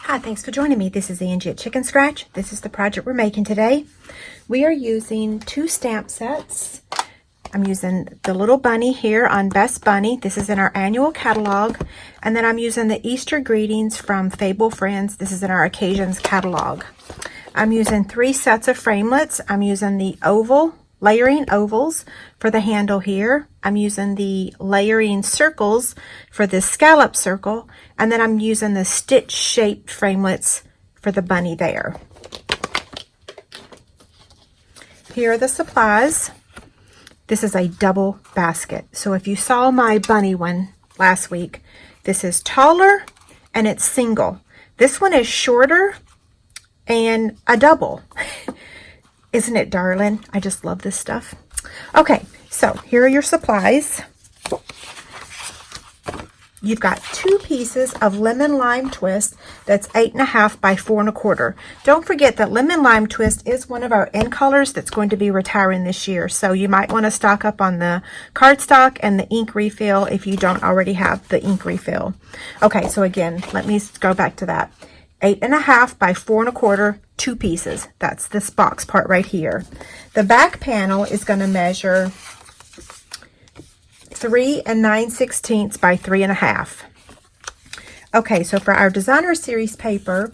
Hi, thanks for joining me. This is Angie at Chicken Scratch. This is the project we're making today. We are using 2 stamp sets. I'm using the little bunny here on Best Bunny. This is in our annual catalog. And then I'm using the Easter greetings from Fable Friends. This is in our occasions catalog. I'm using 3 sets of framelits. I'm using the oval, layering ovals for the handle here. I'm using the layering circles for this scallop circle. And then I'm using the stitch shaped framelits for the bunny there. Here are the supplies. This is a double basket. So if you saw my bunny one last week, this is taller and it's single. This one is shorter and a double. Isn't it darling? I just love this stuff. Okay, so here are your supplies. You've got 2 pieces of lemon lime twist that's 8.5 by 4.25. Don't forget that lemon lime twist is one of our end colors that's going to be retiring this year. So you might want to stock up on the cardstock and the ink refill if you don't already have the ink refill. Okay, so again, let me go back to that. 8.5 by 4.25, 2 pieces. That's this box part right here. The back panel is going to measure 3 9/16 by 3.5. Okay, so for our designer series paper,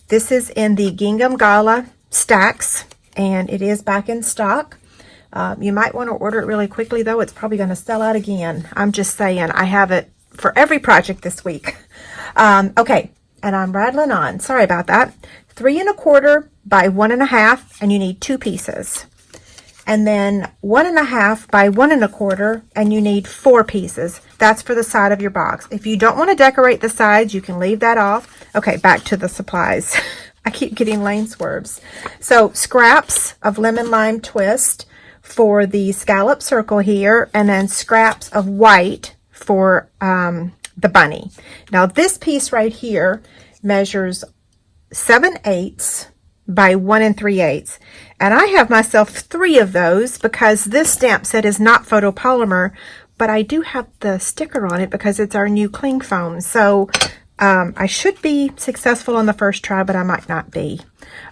this is in the Gingham Gala stacks, and it is back in stock. You might want to order it really quickly, though. It's probably going to sell out again. I'm just saying, I have it for every project this week. Okay, and I'm rattling on. Sorry about that. 3.25 by 1.5, and you need 2 pieces. And then 1.5 by 1.25, and you need 4 pieces. That's for the side of your box. If you don't want to decorate the sides, you can leave that off. Okay, back to the supplies. I keep getting lane swerves. So scraps of lemon lime twist for the scallop circle here, and then scraps of white for the bunny. Now this piece right here measures 7/8 by 1 3/8, and I have myself 3 of those because this stamp set is not photopolymer, but I do have the sticker on it because it's our new cling foam. So I should be successful on the first try, but I might not be.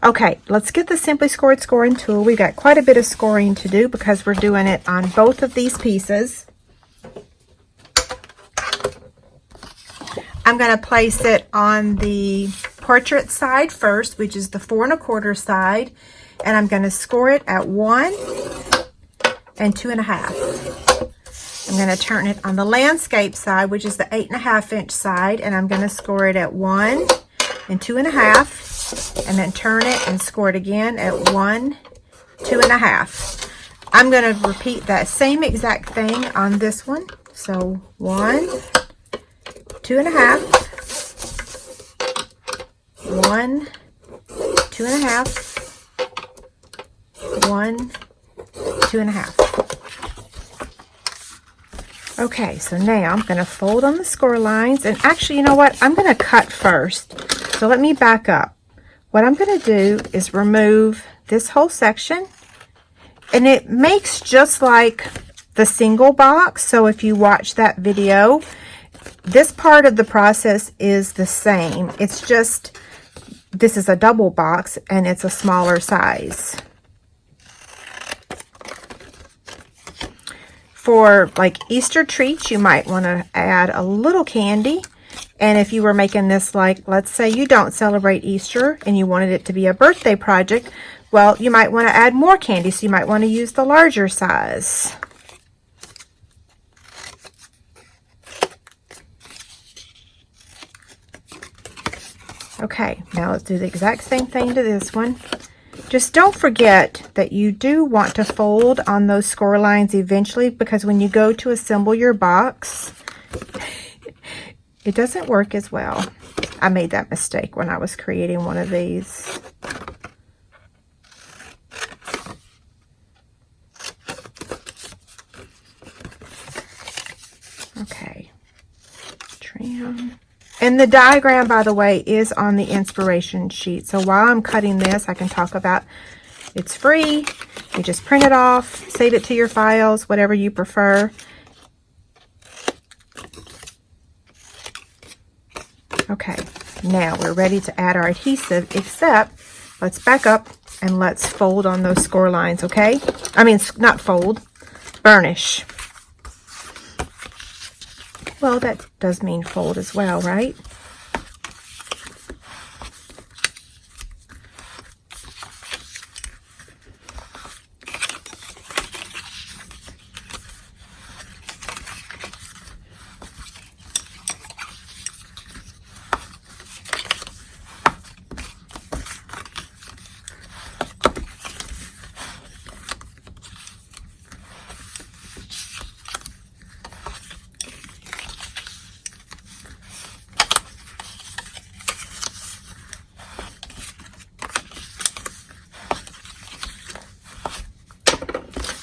Okay, let's get the Simply Scored scoring tool. We've got quite a bit of scoring to do because we're doing it on both of these pieces. I'm going to place it on the portrait side first, which is the 4.25 side, and I'm going to score it at 1 and 2.5. I'm going to turn it on the landscape side, which is the 8.5 inch side, and I'm going to score it at 1 and 2.5, and then turn it and score it again at 1, 2.5. I'm going to repeat that same exact thing on this one. So 1, 2.5, 1, 2.5, 1, 2.5. Okay, so now I'm going to fold on the score lines, and actually, you know what? I'm going to cut first. So let me back up. What I'm going to do is remove this whole section, and it makes just like the single box. So if you watch that video, this part of the process is the same. It's just, this is a double box and it's a smaller size. For like Easter treats, you might want to add a little candy. And if you were making this, like, let's say you don't celebrate Easter and you wanted it to be a birthday project, well, you might want to add more candy. So you might want to use the larger size. Okay, now let's do the exact same thing to this one. Just don't forget that you do want to fold on those score lines eventually, because when you go to assemble your box, it doesn't work as well. I made that mistake when I was creating one of these. Okay, trim. And the diagram, by the way, is on the inspiration sheet. So while I'm cutting this, I can talk about, it's free. You just print it off, save it to your files, whatever you prefer. Okay, Now we're ready to add our adhesive, except let's back up and let's fold on those score lines, okay? I mean, not fold, burnish. Well, that does mean fold as well, right?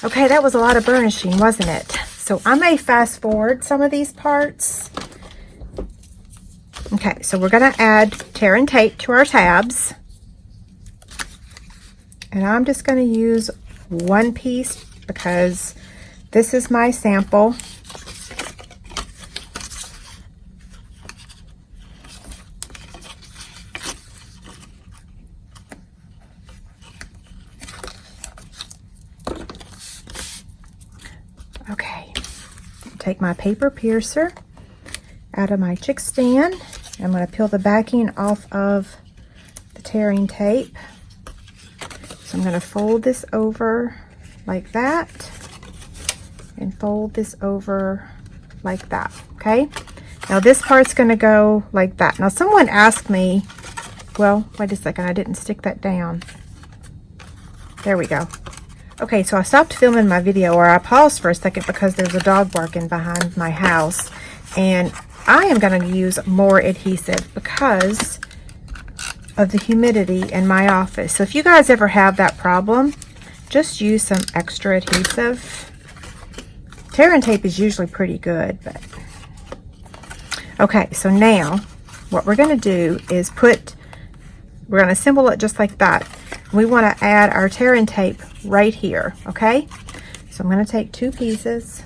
Okay, that was a lot of burnishing, wasn't it? So I may fast forward some of these parts. Okay, so we're going to add tear and tape to our tabs. And I'm just going to use one piece because this is my sample. Okay, take my paper piercer out of my chick stand. I'm going to peel the backing off of the tearing tape. So I'm going to fold this over like that and fold this over like that, okay? Now this part's going to go like that. Now someone asked me, well, wait a second, I didn't stick that down. There we go. Okay, so I stopped filming my video, or I paused for a second because there's a dog barking behind my house. And I am going to use more adhesive because of the humidity in my office. So if you guys ever have that problem, just use some extra adhesive. Tear and tape is usually pretty good, but... Okay, so now what we're going to do is we're going to assemble it just like that. We want to add our tear and tape right here, okay? So I'm going to take two pieces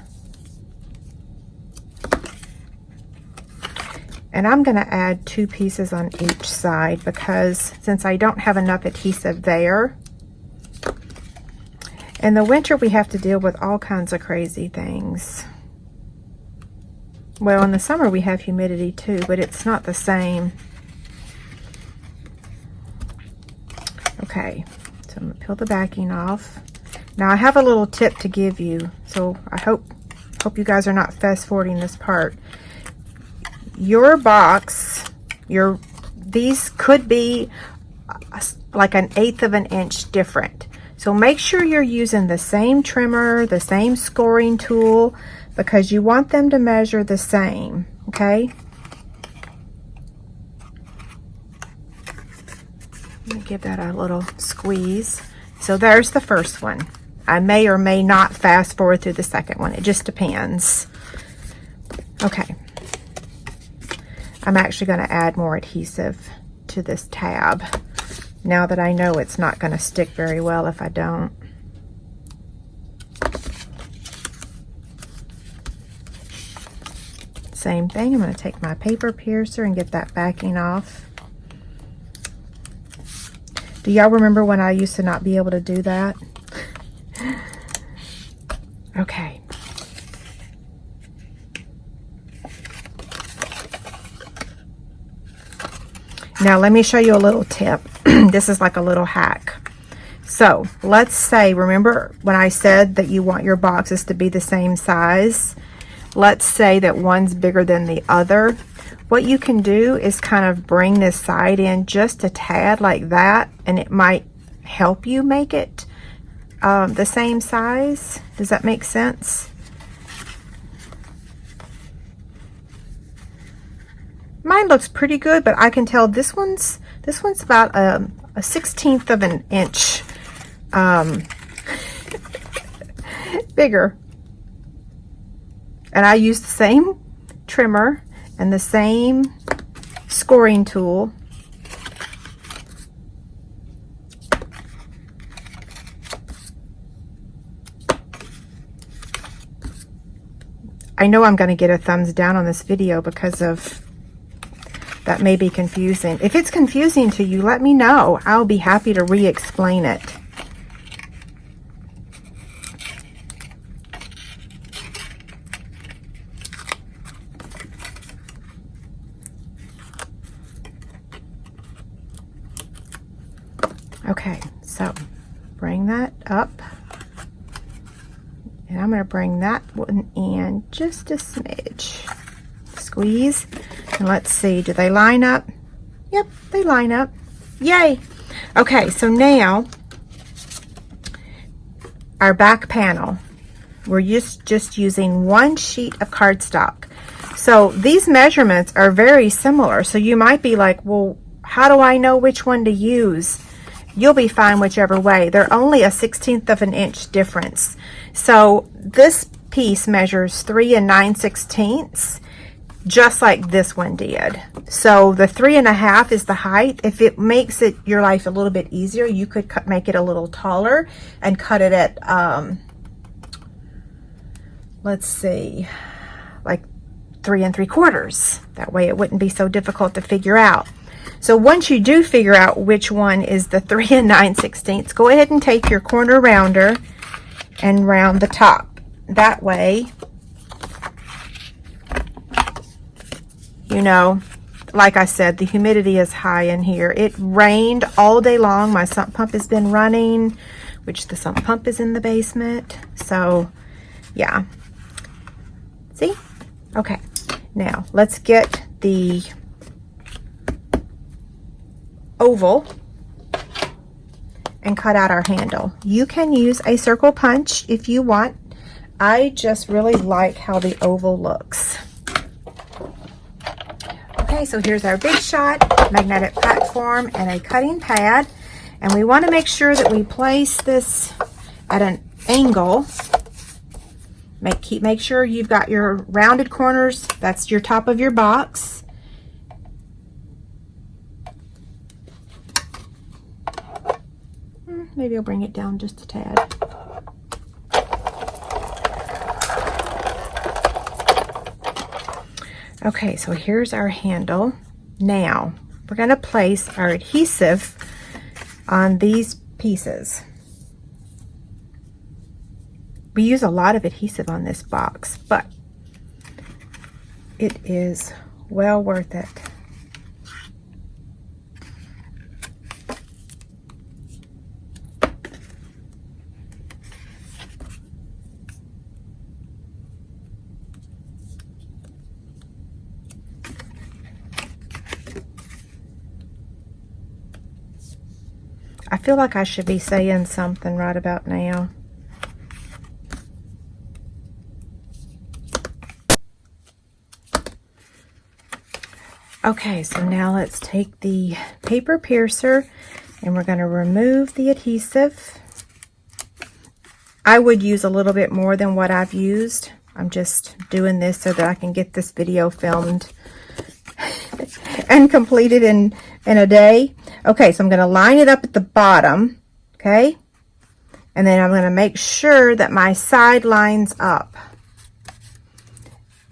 and I'm going to add two pieces on each side because since I don't have enough adhesive there. In the winter we have to deal with all kinds of crazy things. Well, in the summer we have humidity too, but it's not the same. Okay, so I'm going to peel the backing off. Now I have a little tip to give you, so I hope you guys are not fast forwarding this part. Your box, these could be like 1/8 of an inch different. So make sure you're using the same trimmer, the same scoring tool, because you want them to measure the same, okay? Let me give that a little squeeze. So there's the first one. I may or may not fast forward through the second one. It just depends. Okay. I'm actually going to add more adhesive to this tab now that I know it's not going to stick very well if I don't. Same thing. I'm going to take my paper piercer and get that backing off. Do y'all remember when I used to not be able to do that? Okay. Now let me show you a little tip. This is like a little hack. So let's say, remember when I said that you want your boxes to be the same size? Let's say that one's bigger than the other. What you can do is kind of bring this side in just a tad like that, and it might help you make it the same size. Does that make sense? Mine looks pretty good, but I can tell this one's about a 1/16 of an inch bigger. And I use the same trimmer and the same scoring tool. I know I'm going to get a thumbs down on this video because of that may be confusing. If it's confusing to you, let me know. I'll be happy to re-explain it. Okay, so bring that up. And I'm going to bring that one in just a smidge. Squeeze. And let's see, do they line up? Yep, they line up. Yay! Okay, so now our back panel. We're just using 1 sheet of cardstock. So these measurements are very similar. So you might be like, well, how do I know which one to use? You'll be fine whichever way. They're only a 1/16 of an inch difference. So this piece measures 3 9/16, just like this one did. So the 3.5 is the height. If it makes your life a little bit easier, you could make it a little taller and cut it at, let's see, like 3 3/4. That way it wouldn't be so difficult to figure out. So once you do figure out which one is the 3 9/16, go ahead and take your corner rounder and round the top. That way, you know, like I said, the humidity is high in here. It rained all day long. My sump pump has been running, which the sump pump is in the basement. So, yeah. See? Okay. Now, let's get the oval and cut out our handle. You can use a circle punch if you want. I just really like how the oval looks. Okay, so here's our Big Shot magnetic platform and a cutting pad. And we want to make sure that we place this at an angle. Make sure you've got your rounded corners. That's your top of your box. Maybe I'll bring it down just a tad. Okay, so here's our handle. Now, we're going to place our adhesive on these pieces. We use a lot of adhesive on this box, but it is well worth it. I feel like I should be saying something right about now. Okay, so now let's take the paper piercer and we're going to remove the adhesive. I would use a little bit more than what I've used. I'm just doing this so that I can get this video filmed and completed in a day. Okay, so I'm going to line it up at the bottom, okay? And then I'm going to make sure that my side lines up.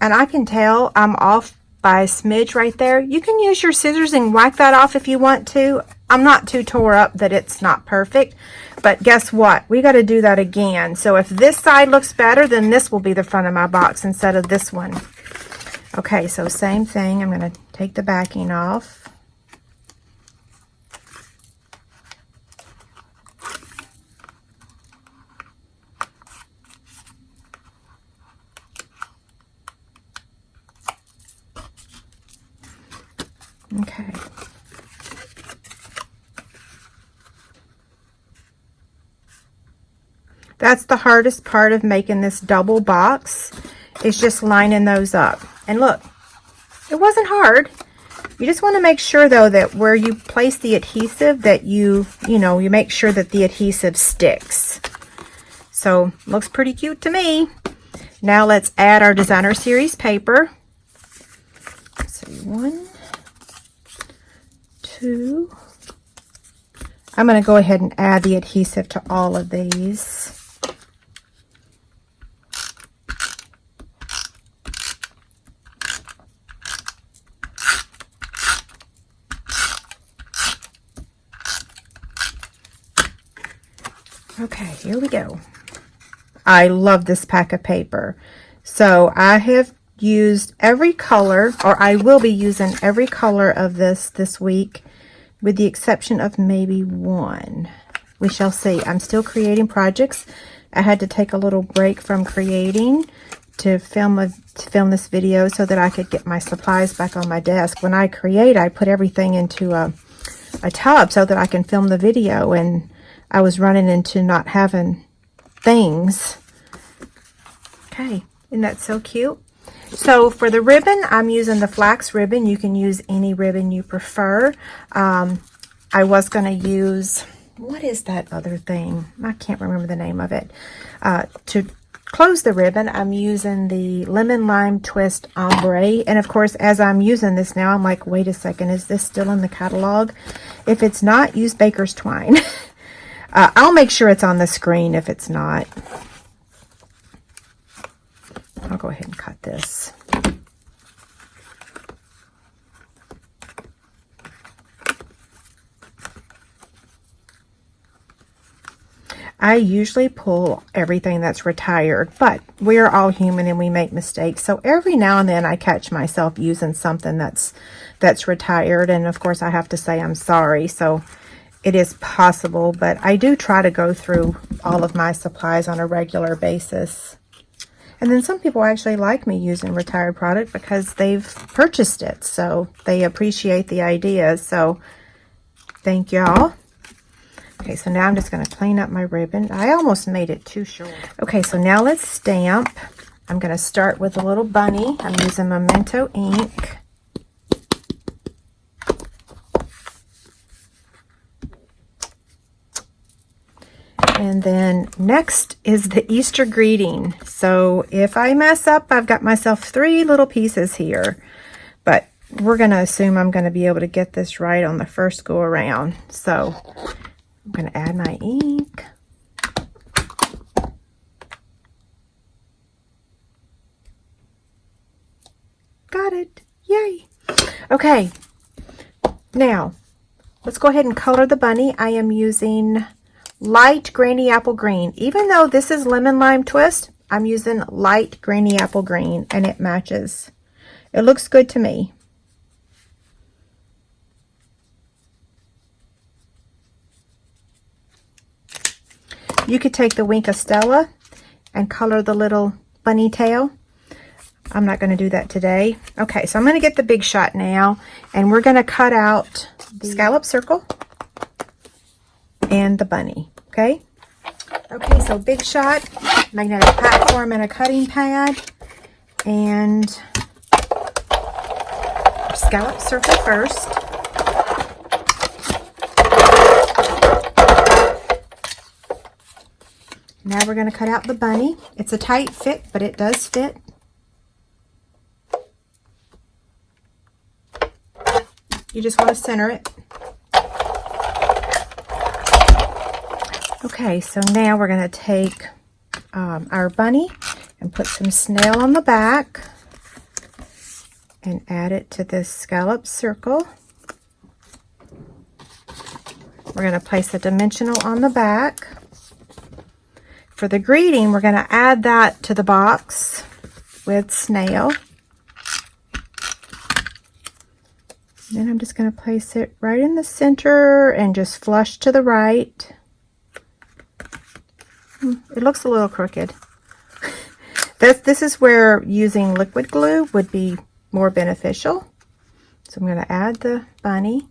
And I can tell I'm off by a smidge right there. You can use your scissors and whack that off if you want to. I'm not too tore up that it's not perfect. But guess what? We got to do that again. So if this side looks better, then this will be the front of my box instead of this one. Okay, so same thing. I'm going to take the backing off. Okay. That's the hardest part of making this double box, is just lining those up. And look, it wasn't hard. You just want to make sure though that where you place the adhesive that you make sure that the adhesive sticks. So looks pretty cute to me. Now let's add our Designer Series paper. Let's see, 1, 2. I'm going to go ahead and add the adhesive to all of these. Okay, here we go. I love this pack of paper. So I have used every color, or I will be using every color of this week, with the exception of maybe one. We shall see. I'm still creating projects. I had to take a little break from creating to film this video so that I could get my supplies back on my desk. When I create, I put everything into a tub so that I can film the video, and I was running into not having things. Okay, isn't that so cute? So for the ribbon, I'm using the flax ribbon. You can use any ribbon you prefer. I was going to use, what is that other thing? I can't remember the name of it. To close the ribbon, I'm using the Lemon Lime Twist Ombre. And of course, as I'm using this now, I'm like, wait a second, is this still in the catalog? If it's not, use Baker's Twine. I'll make sure it's on the screen if it's not. I'll go ahead and cut this. I usually pull everything that's retired, but we are all human and we make mistakes. So every now and then I catch myself using something that's retired, and of course I have to say I'm sorry. So it is possible, but I do try to go through all of my supplies on a regular basis. And then some people actually like me using retired product because they've purchased it, so they appreciate the idea. So thank y'all. Okay, so now I'm just going to clean up my ribbon. I almost made it too short. Okay, so now let's stamp. I'm going to start with a little bunny. I'm using Memento ink. And then next is the Easter greeting. So if I mess up, I've got myself 3 little pieces here. But we're going to assume I'm going to be able to get this right on the first go around. So I'm going to add my ink. Got it. Yay. Okay. Now, let's go ahead and color the bunny. I am using light Granny Apple Green. Even though this is Lemon Lime Twist, I'm using light Granny Apple Green, and it matches. It looks good to me. You could take the Wink of Stella and color the little bunny tail. I'm not going to do that today. Okay, so I'm going to get the Big Shot now, and we're going to cut out the scallop circle and the bunny. Okay? Okay, so Big Shot, magnetic platform, and a cutting pad, and scallop circle first. Now we're going to cut out the bunny. It's a tight fit, but it does fit. You just want to center it. Okay, so now we're going to take our bunny and put some snail on the back and add it to this scallop circle. We're going to place a dimensional on the back. For the greeting, we're going to add that to the box with snail. Then I'm just going to place it right in the center and just flush to the right. It looks a little crooked. This is where using liquid glue would be more beneficial. So I'm going to add the bunny.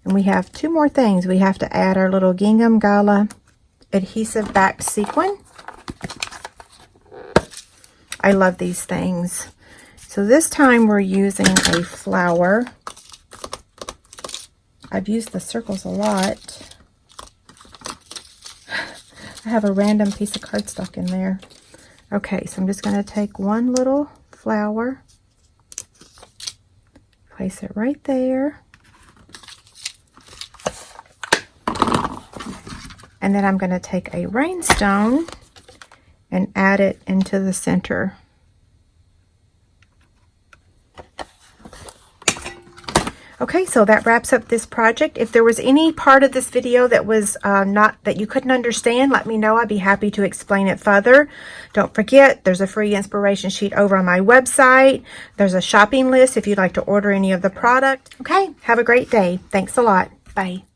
And we have 2 more things. We have to add our little Gingham Gala adhesive back sequin. I love these things. So this time we're using a flower. I've used the circles a lot. I have a random piece of cardstock in there. Okay, so I'm just going to take one little flower, place it right there, and then I'm going to take a rhinestone and add it into the center. Okay, so that wraps up this project. If there was any part of this video that was that you couldn't understand, let me know. I'd be happy to explain it further. Don't forget, there's a free inspiration sheet over on my website. There's a shopping list if you'd like to order any of the product. Okay, have a great day. Thanks a lot. Bye.